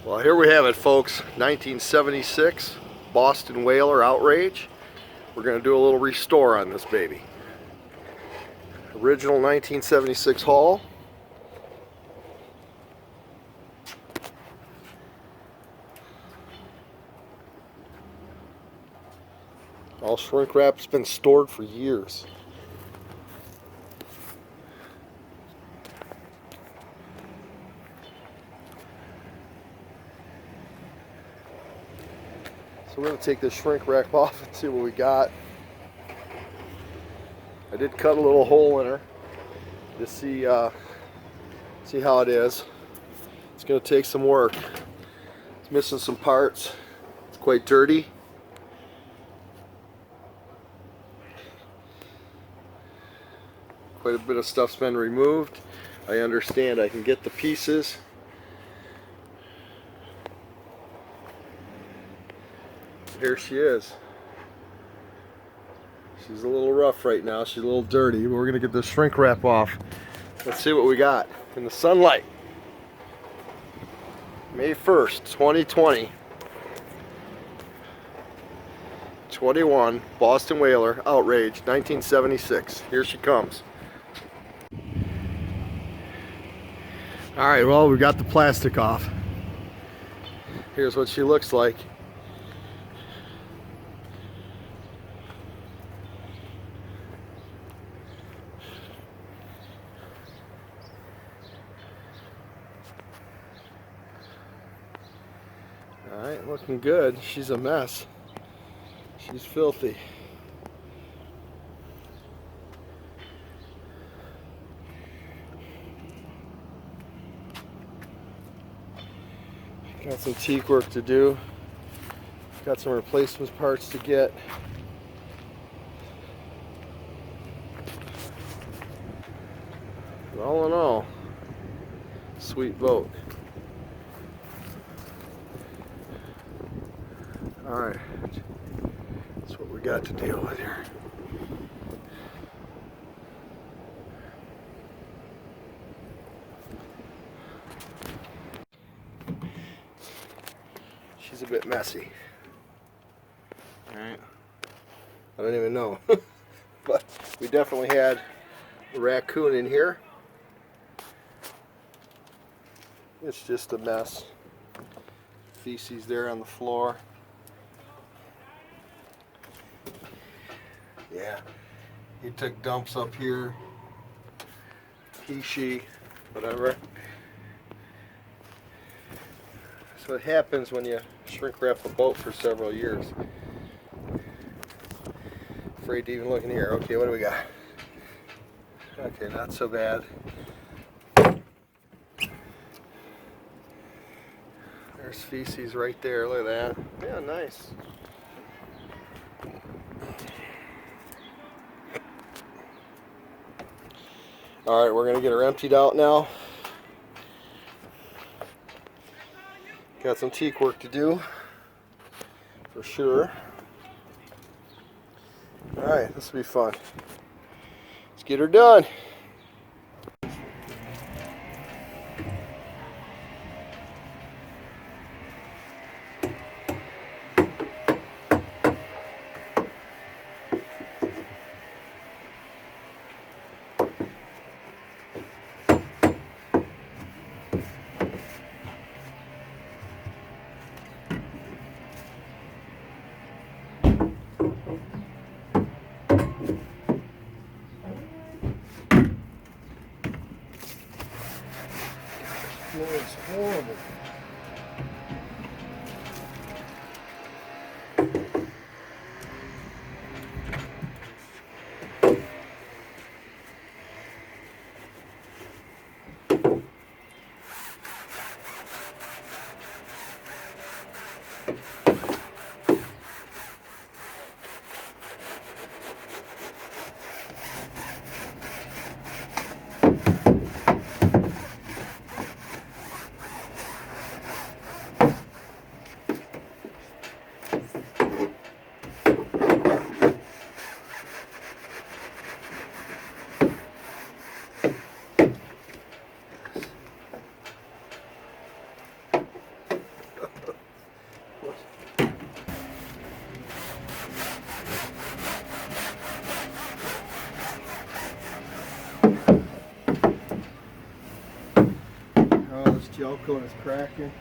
Well, here we have it, folks. 1976 Boston Whaler Outrage. We're going to do a little restore on this baby. Original 1976 hull. All shrink wrap's been stored for years. So we're going to take this shrink wrap off and see what we got. I did cut a little hole in her to see how it is. It's going to take some work. It's missing some parts. It's quite dirty. Quite a bit of stuff's been removed. I understand I can get the pieces. Here she is. She's a little rough right now. She's a little dirty. But we're going to get this shrink wrap off. Let's see what we got in the sunlight. May 1st, 2020. 21 Boston Whaler Outrage 1976. Here she comes. Alright, well, we got the plastic off. Here's what she looks like. Alright, looking good. She's a mess. She's filthy. Got some teak work to do. Got some replacement parts to get. But all in all, sweet boat. Alright, that's what we got to deal with here. She's a bit messy. Alright, I don't even know. But we definitely had a raccoon in here. It's just a mess. Feces there on the floor. Yeah, he took dumps up here. She, whatever. So it happens when you shrink wrap a boat for several years. Afraid to even look in here. Okay, what do we got? Okay, not so bad. There's feces right there. Look at that. Yeah, nice. Alright, we're going to get her emptied out now. Got some teak work to do, for sure. Alright, this will be fun. Let's get her done. It's horrible. gel coat is cracking.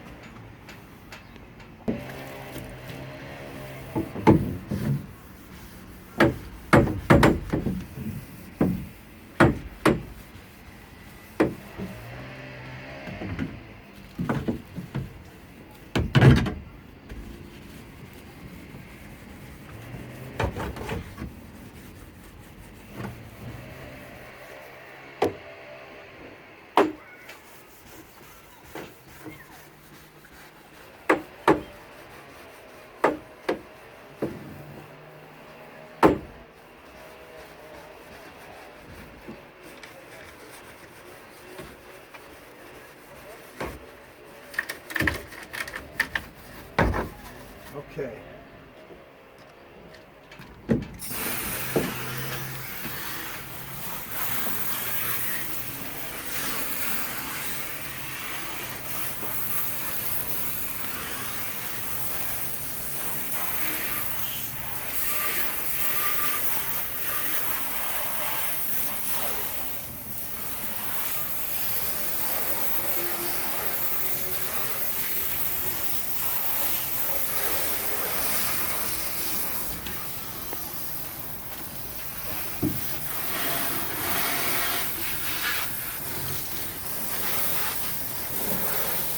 Okay.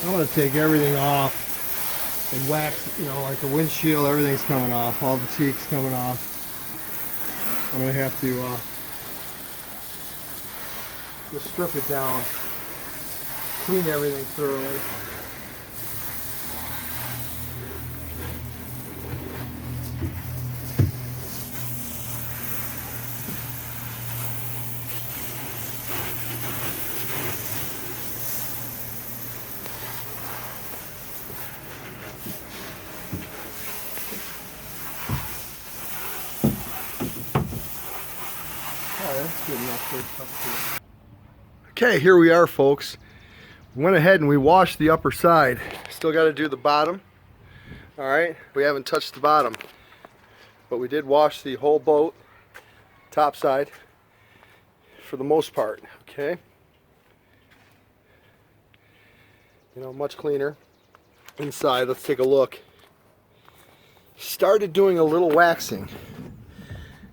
I'm going to take everything off and wax, you know, like the windshield, everything's coming off, all the cheeks coming off. I'm going to have to just strip it down, clean everything thoroughly. Okay, here we are, folks. We went ahead and we washed the upper side. Still got to do the bottom. All right, we haven't touched the bottom, but we did wash the whole boat, top side, for the most part. Okay, you know, much cleaner inside. Let's take a look. Started doing a little waxing.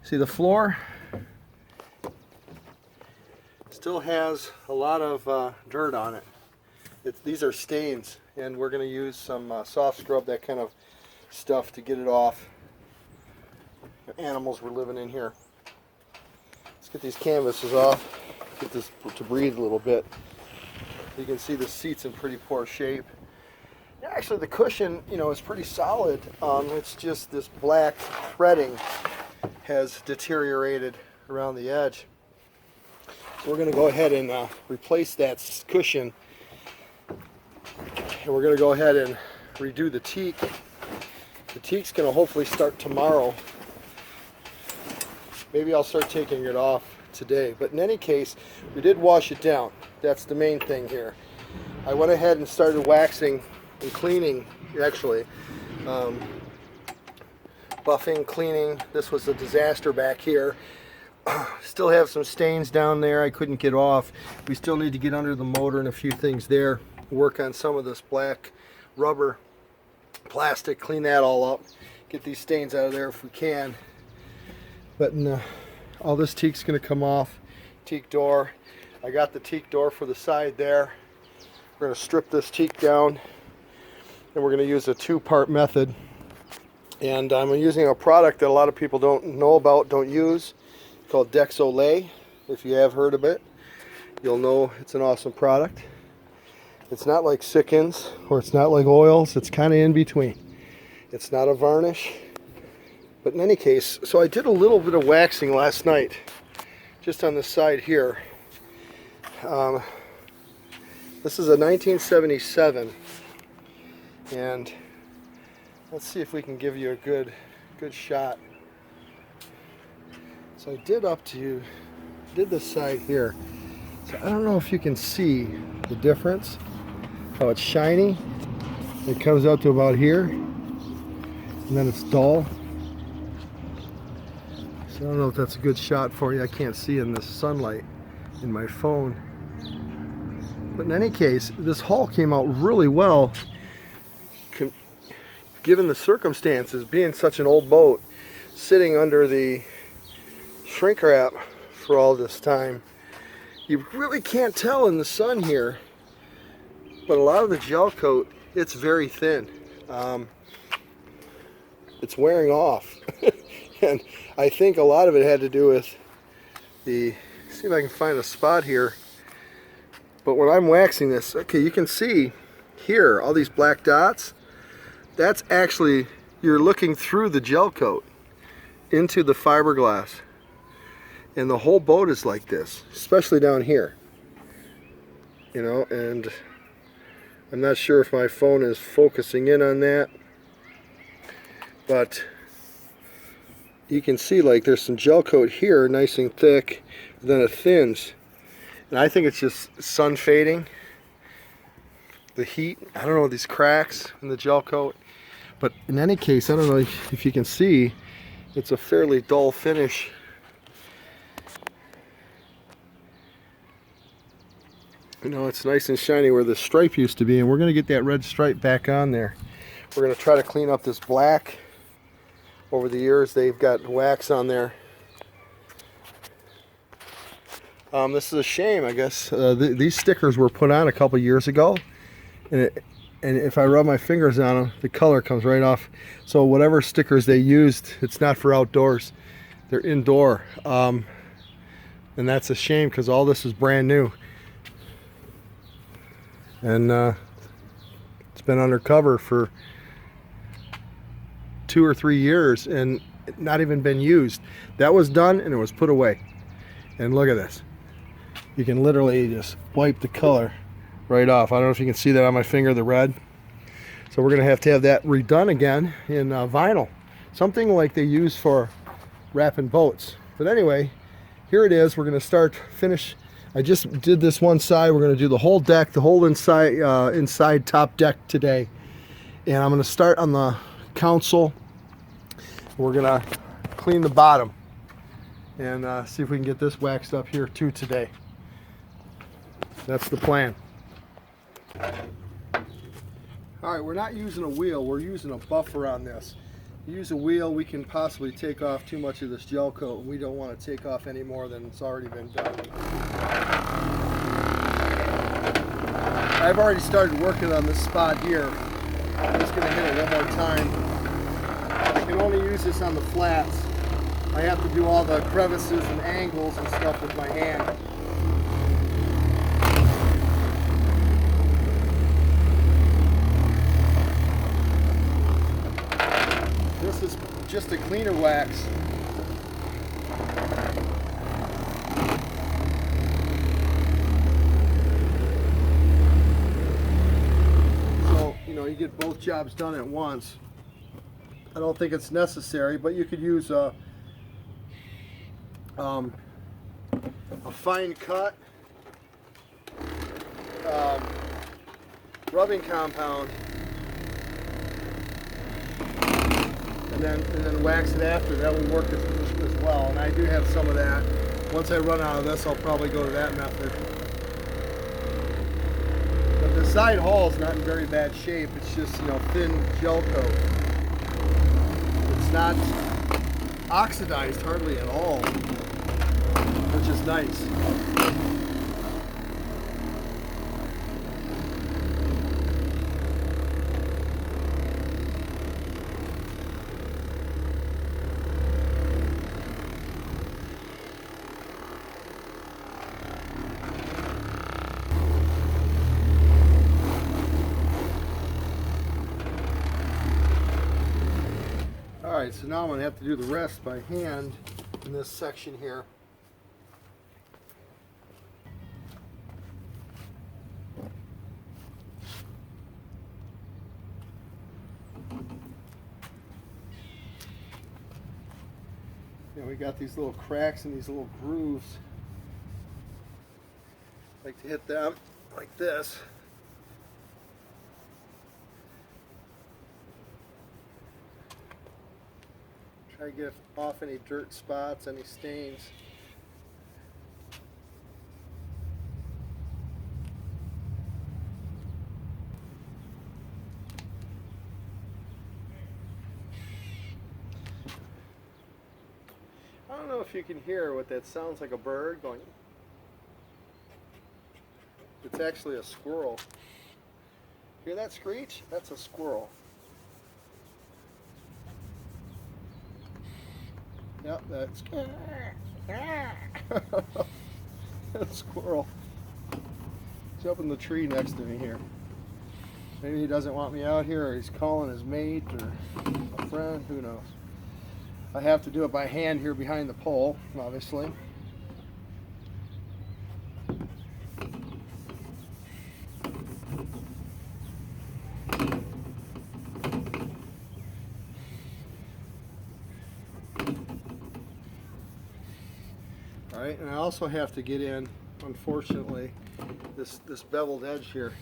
See the floor? Still has a lot of dirt on it. These are stains, and we're going to use some soft scrub, that kind of stuff, to get it off. Animals were living in here. Let's get these canvases off, get this to breathe a little bit. You can see the seat's in pretty poor shape. Actually, the cushion, you know, is pretty solid. It's just this black threading has deteriorated around the edge. So we're going to go ahead and replace that cushion, and we're going to go ahead and redo the teak. The teak's going to hopefully start tomorrow. Maybe I'll start taking it off today, but in any case, we did wash it down. That's the main thing here. I went ahead and started waxing and cleaning, actually. Buffing, cleaning. This was a disaster back here. Still have some stains down there I couldn't get off. We still need to get under the motor and a few things there. Work on some of this black rubber, plastic, clean that all up. Get these stains out of there if we can. But all this teak's going to come off. Teak door. I got the teak door for the side there. We're going to strip this teak down, and we're going to use a two-part method. And I'm using a product that a lot of people don't know about, don't use, called Dexolay. If you have heard of it, you'll know it's an awesome product. It's not like Sikkens, or it's not like oils. It's kind of in between. It's not a varnish. But in any case, so I did a little bit of waxing last night, just on the side here. This is a 1977, and let's see if we can give you a good shot. So I did this side here. So I don't know if you can see the difference, how it's shiny. It comes out to about here, and then it's dull. So I don't know if that's a good shot for you. I can't see in the sunlight in my phone. But in any case, this hull came out really well, given the circumstances, being such an old boat, sitting under the shrink wrap for all this time. You really can't tell in the sun here, but a lot of the gel coat, it's very thin. It's wearing off. And I think a lot of it had to do with the, see if I can find a spot here, but when I'm waxing this, okay, you can see here all these black dots. That's actually, you're looking through the gel coat into the fiberglass, and the whole boat is like this, especially down here, you know. And I'm not sure if my phone is focusing in on that, but you can see like there's some gel coat here, nice and thick, then it thins. And I think it's just sun fading, the heat, I don't know, these cracks in the gel coat. But in any case, I don't know if you can see, it's a fairly dull finish. You know, it's nice and shiny where the stripe used to be, and we're going to get that red stripe back on there. We're going to try to clean up this black. Over the years, they've got wax on there. This is a shame, I guess. These stickers were put on a couple years ago, and if I rub my fingers on them, the color comes right off. So whatever stickers they used, it's not for outdoors. They're indoor. And that's a shame because all this is brand new. And it's been undercover for 2 or 3 years and not even been used. That was done and it was put away. And look at this. You can literally just wipe the color right off. I don't know if you can see that on my finger, the red. So we're going to have that redone again in vinyl. Something like they use for wrapping boats. But anyway, here it is. We're going to finish. I just did this one side. We're going to do the whole deck, the whole inside top deck today. And I'm going to start on the console. We're going to clean the bottom and see if we can get this waxed up here too today. That's the plan. Alright, we're not using a wheel, we're using a buffer on this. Use a wheel, we can possibly take off too much of this gel coat, and we don't want to take off any more than it's already been done. I've already started working on this spot here. I'm just going to hit it one more time. I can only use this on the flats. I have to do all the crevices and angles and stuff with my hand. This is just a cleaner wax. So, you know, you get both jobs done at once. I don't think it's necessary, but you could use a fine cut rubbing compound, and then wax it after. That will work as well. And I do have some of that. Once I run out of this, I'll probably go to that method. But the side hull is not in very bad shape. It's just, you know, thin gel coat. It's not oxidized hardly at all, which is nice. Alright, so now I'm going to have to do the rest by hand in this section here. Yeah, we got these little cracks and these little grooves. I like to hit them like this. Try to get off any dirt spots, any stains. know if you can hear what that sounds like, a bird going. It's actually a squirrel. Hear that screech? That's a squirrel. Yep, that's a squirrel. He's up in the tree next to me here. Maybe he doesn't want me out here, or he's calling his mate or a friend, who knows. I have to do it by hand here behind the pole, obviously. Alright, and I also have to get in, unfortunately, this beveled edge here.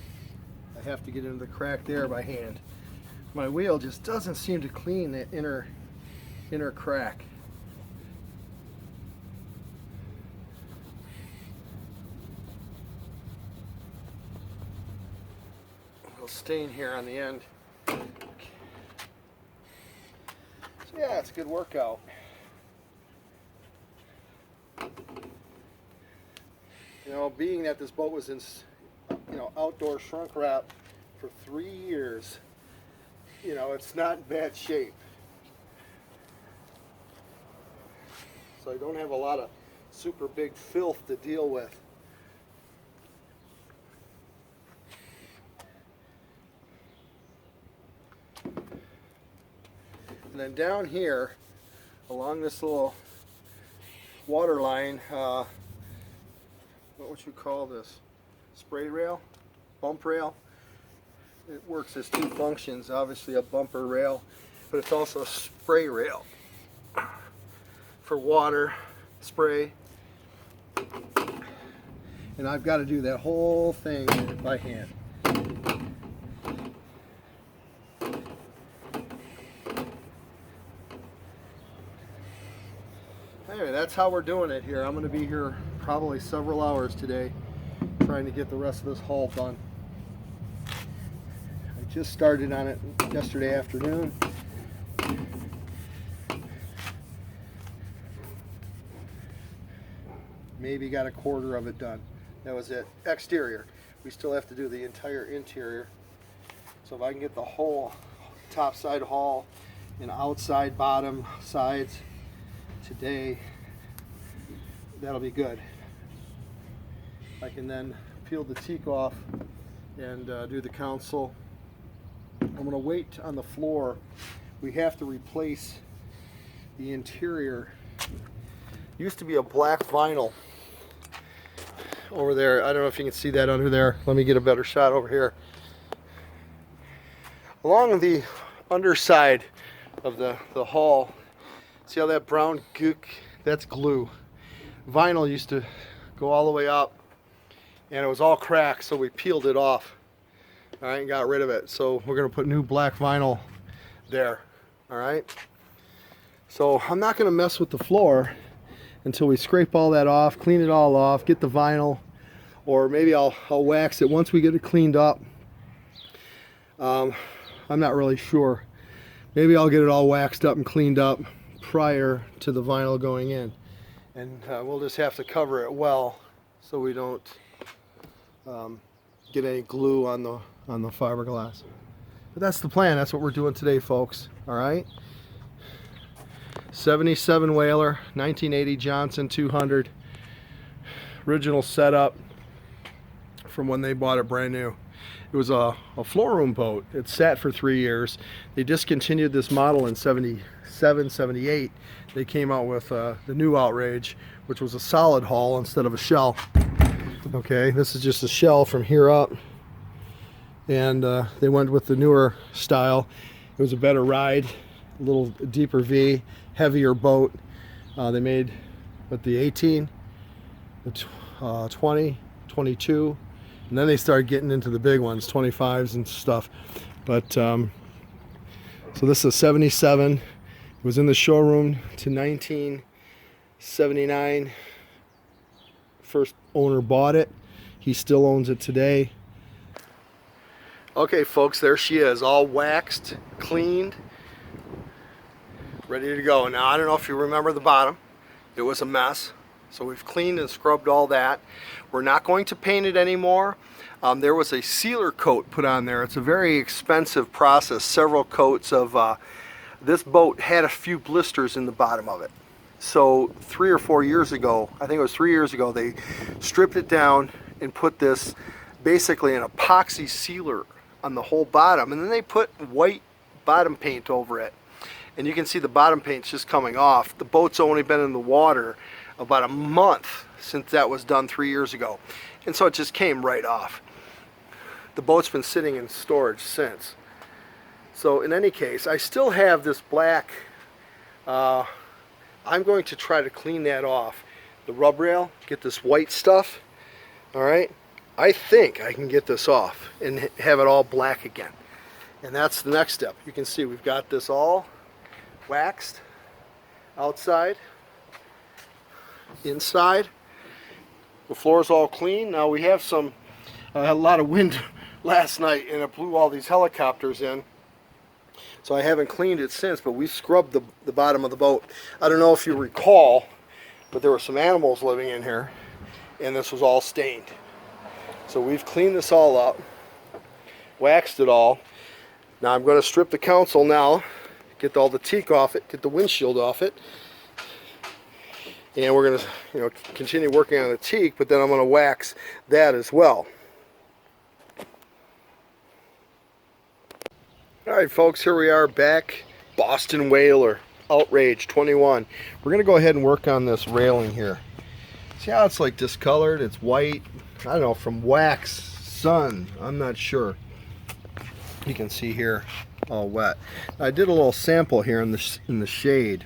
I have to get into the crack there by hand. My wheel just doesn't seem to clean that inner crack. A little stain here on the end. So yeah, it's a good workout. You know, being that this boat was in, you know, outdoor shrunk wrap for 3 years, you know, it's not in bad shape. So I don't have a lot of super big filth to deal with. And then down here, along this little water line, what would you call this? Spray rail? Bump rail? It works as two functions, obviously a bumper rail, but it's also a spray rail for water spray. And I've got to do that whole thing by hand. Anyway, that's how we're doing it here. I'm going to be here probably several hours today trying to get the rest of this hull done. I just started on it yesterday afternoon. Maybe got a quarter of it done. That was it. Exterior. We still have to do the entire interior. So if I can get the whole top side hull and outside bottom sides today, that'll be good. I can then peel the teak off and do the console. I'm going to wait on the floor. We have to replace the interior. Used to be a black vinyl over there. I don't know if you can see that under there. Let me get a better shot over here. Along the underside of the hull, see how that brown gook, that's glue. Vinyl used to go all the way up and it was all cracked, so we peeled it off. All right, and got rid of it. So we're gonna put new black vinyl there. All right. So I'm not gonna mess with the floor until we scrape all that off, clean it all off, get the vinyl, or maybe I'll wax it once we get it cleaned up. I'm not really sure. Maybe I'll get it all waxed up and cleaned up prior to the vinyl going in, and we'll just have to cover it well so we don't get any glue on the fiberglass. But that's the plan. That's what we're doing today, folks. All right. 77 Whaler, 1980 Johnson 200, original setup from when they bought it brand new. It was a floor room boat. It sat for 3 years. They discontinued this model in 77, 78. They came out with the new Outrage, which was a solid hull instead of a shell. Okay, this is just a shell from here up, and they went with the newer style. It was a better ride, a little deeper V, heavier boat. They made with the 18, the 20, 22, and then they started getting into the big ones, 25s and stuff. But so this is a 77. It was in the showroom to 1979. First owner bought it. He still owns it today. Okay, folks, there she is, all waxed, cleaned, ready to go. Now, I don't know if you remember the bottom. It was a mess. So we've cleaned and scrubbed all that. We're not going to paint it anymore. There was a sealer coat put on there. It's a very expensive process, several coats of, this boat had a few blisters in the bottom of it. So 3 or 4 years ago, I think it was 3 years ago, they stripped it down and put this basically an epoxy sealer on the whole bottom, and then they put white bottom paint over it. And you can see the bottom paint's just coming off. The boat's only been in the water about a month since that was done 3 years ago. And so it just came right off. The boat's been sitting in storage since. So in any case, I still have this black, I'm going to try to clean that off. The rub rail, get this white stuff, all right? I think I can get this off and have it all black again. And that's the next step. You can see we've got this all waxed outside, inside. The floor's all clean. Now we have some, a lot of wind last night and it blew all these helicopters in. So I haven't cleaned it since, but we scrubbed the bottom of the boat. I don't know if you recall, but there were some animals living in here and this was all stained. So we've cleaned this all up, waxed it all. Now I'm going to strip the console now, get all the teak off it, get the windshield off it. And we're going to, continue working on the teak, but then I'm going to wax that as well. Alright folks, here we are back, Boston Whaler, Outrage 21. We're going to go ahead and work on this railing here. See how it's like discolored? It's white, I don't know, from wax, sun, I'm not sure. You can see here, all wet. I did a little sample here in the shade.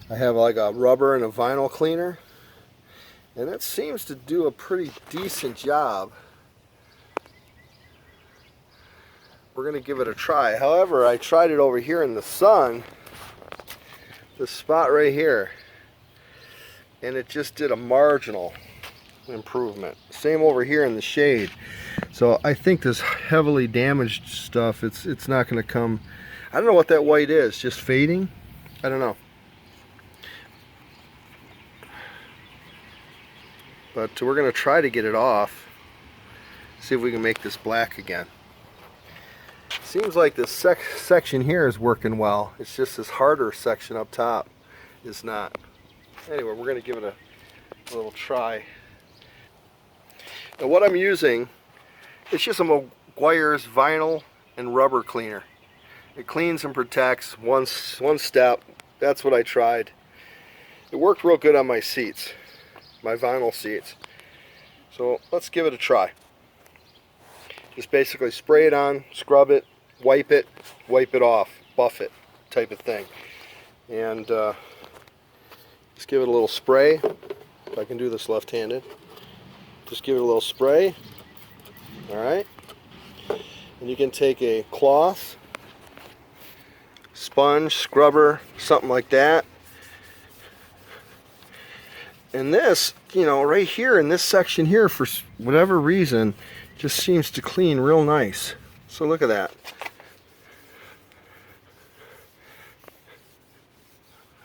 I have like a rubber and a vinyl cleaner, and that seems to do a pretty decent job. We're going to give it a try. However, I tried it over here in the sun, this spot right here, and it just did a marginal improvement. Same over here in the shade. So I think this heavily damaged stuff, it's not going to come. I don't know what that white is, just fading? I don't know. But we're going to try to get it off, see if we can make this black again. Seems like this section here is working well. It's just this harder section up top is not. Anyway, we're going to give it a little try. Now what I'm using, it's just a Meguiar's vinyl and rubber cleaner. It cleans and protects one step. That's what I tried. It worked real good on my seats, my vinyl seats. So let's give it a try. Just basically spray it on, scrub it, wipe it off, buff it type of thing. And just give it a little spray. If I can do this left-handed. Just give it a little spray. Alright. And you can take a cloth, sponge, scrubber, something like that. And this, right here in this section here, for whatever reason, just seems to clean real nice. So look at that.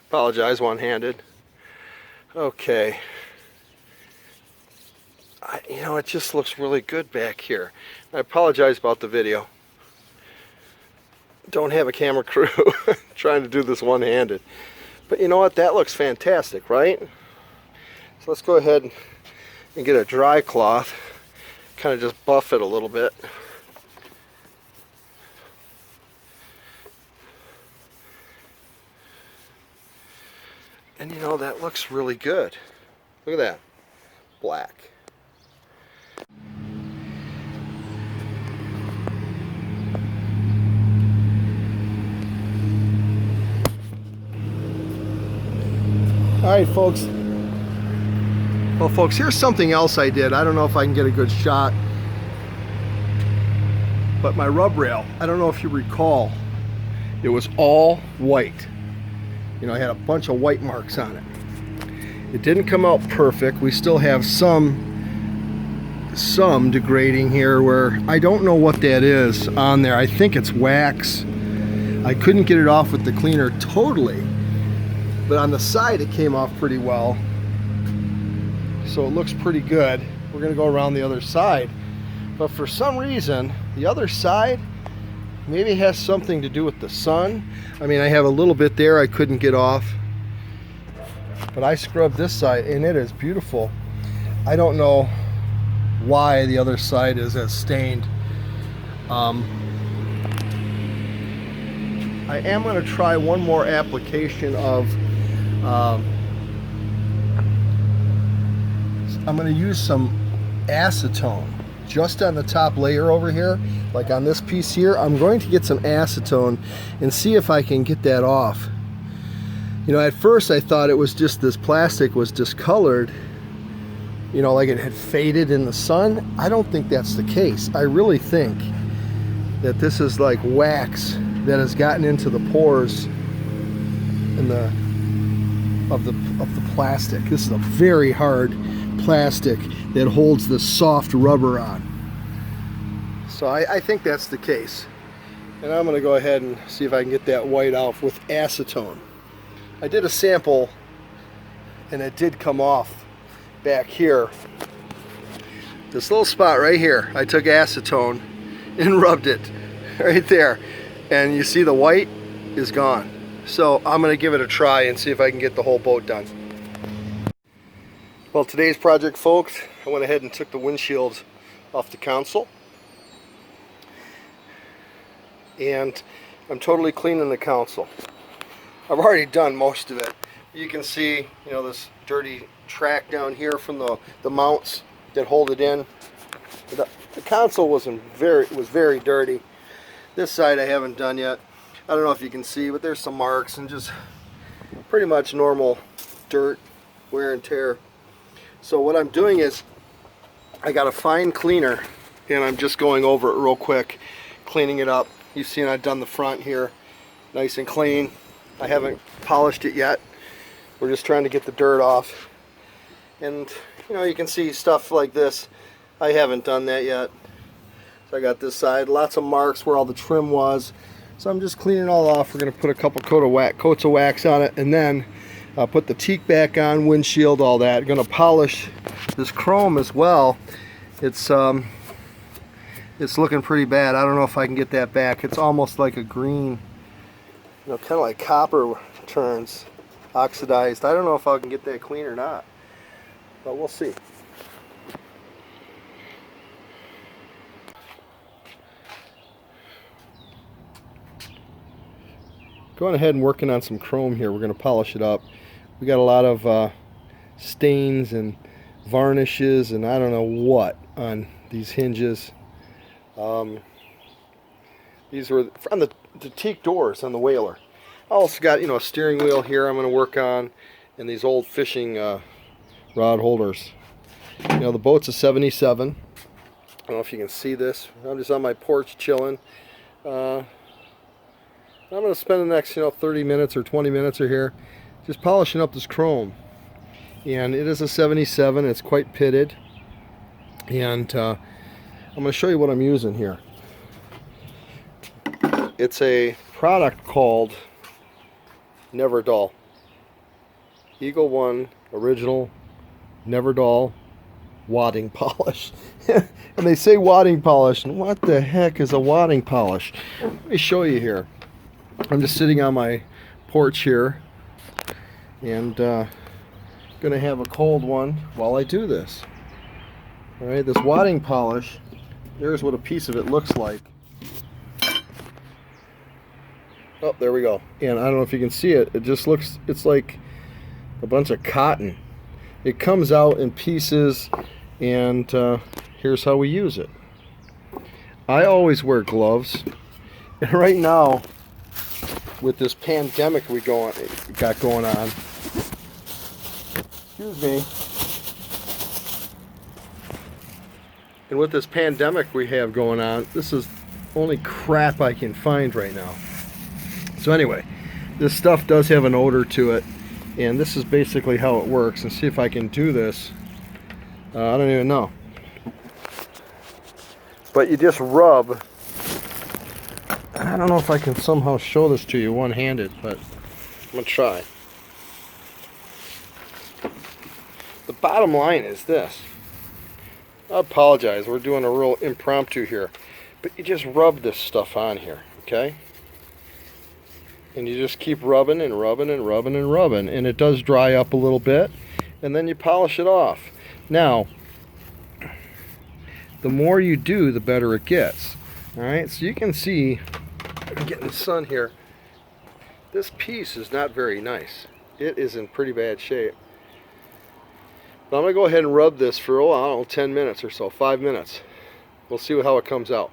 Apologize, one-handed. Okay. It just looks really good back here. I apologize about the video. Don't have a camera crew trying to do this one-handed. But you know what? That looks fantastic, right? So let's go ahead and get a dry cloth. Kind of just buff it a little bit. And that looks really good. Look at that. Black. Alright folks. Well folks, here's something else I did. I don't know if I can get a good shot. But my rub rail, I don't know if you recall, it was all white. I had a bunch of white marks on it. It didn't come out perfect. We still have some degrading here where I don't know what that is on there. I think it's wax. I couldn't get it off with the cleaner totally. but on the side it came off pretty well. So it looks pretty good. We're gonna go around the other side. But for some reason, the other side maybe has something to do with the sun. I mean, I have a little bit there I couldn't get off. But I scrubbed this side and it is beautiful. I don't know why the other side is as stained. I am going to try one more application of I'm going to use some acetone just on the top layer over here, like on this piece here. I'm going to get some acetone and see if I can get that off. You know, at first I thought it was just this plastic was discolored, you know, like it had faded in the sun. I don't think that's the case. I really think that this is like wax that has gotten into the pores in of the plastic. This is a very hard plastic that holds the soft rubber on. So I think that's the case. And I'm going to go ahead and see if I can get that white off with acetone. I did a sample and it did come off back here. This little spot right here, I took acetone and rubbed it right there. And you see the white is gone. So I'm going to give it a try and see if I can get the whole boat done. Well, today's project, folks, I went ahead and took the windshield off the console. And I'm totally cleaning the console. I've already done most of it. You can see, you know, this dirty track down here from the mounts that hold it in. The console was very dirty. This side I haven't done yet. I don't know if you can see, but there's some marks and just pretty much normal dirt, wear and tear. So what I'm doing is I got a fine cleaner and I'm just going over it real quick, cleaning it up. You've seen I've done the front here nice and clean. I haven't polished it yet. We're just trying to get the dirt off. And you know, you can see stuff like this. I haven't done that yet. So I got this side, lots of marks where all the trim was. So I'm just cleaning it all off. We're going to put a couple coats of wax on it and then put the teak back on, windshield, all that. Going to polish this chrome as well. It's looking pretty bad. I don't know if I can get that back. It's almost like a green, you know, kind of like copper turns, oxidized. I don't know if I can get that clean or not, but we'll see. Going ahead and working on some chrome here. We're going to polish it up. We got a lot of stains and varnishes and I don't know what on these hinges. These were on the teak doors on the Whaler. I also got, you know, a steering wheel here I'm going to work on, and these old fishing rod holders. You know, the boat's a 77. I don't know if you can see this. I'm just on my porch chilling. I'm going to spend the next, you know, 30 minutes or 20 minutes or here just polishing up this chrome. And it is a 77. It's quite pitted. And I'm going to show you what I'm using here. It's a product called Never Dull. Eagle One Original Never Dull wadding polish. And they say wadding polish, and what the heck is a wadding polish? Let me show you here. I'm just sitting on my porch here and gonna have a cold one while I do this. All right, this wadding polish, there's what a piece of it looks like. Oh, there we go. And I don't know if you can see it. It just looks, it's like a bunch of cotton. It comes out in pieces, and here's how we use it. I always wear gloves, and right now, with this pandemic we got going on, excuse me, and with this pandemic we have going on, this is only crap I can find right now. So anyway, this stuff does have an odor to it, and this is basically how it works. And see if I can do this. I don't even know. But you just rub. I don't know if I can somehow show this to you one-handed, but I'm going to try. bottom line is this. I apologize, we're doing a real impromptu here, but you just rub this stuff on here, okay? And you just keep rubbing and rubbing and rubbing and rubbing, and it does dry up a little bit, and then you polish it off. Now, the more you do, the better it gets. All right, so you can see, I'm getting the sun here, this piece is not very nice. It is in pretty bad shape. But I'm going to go ahead and rub this for, oh, I don't know, 10 minutes or so, 5 minutes. We'll see how it comes out.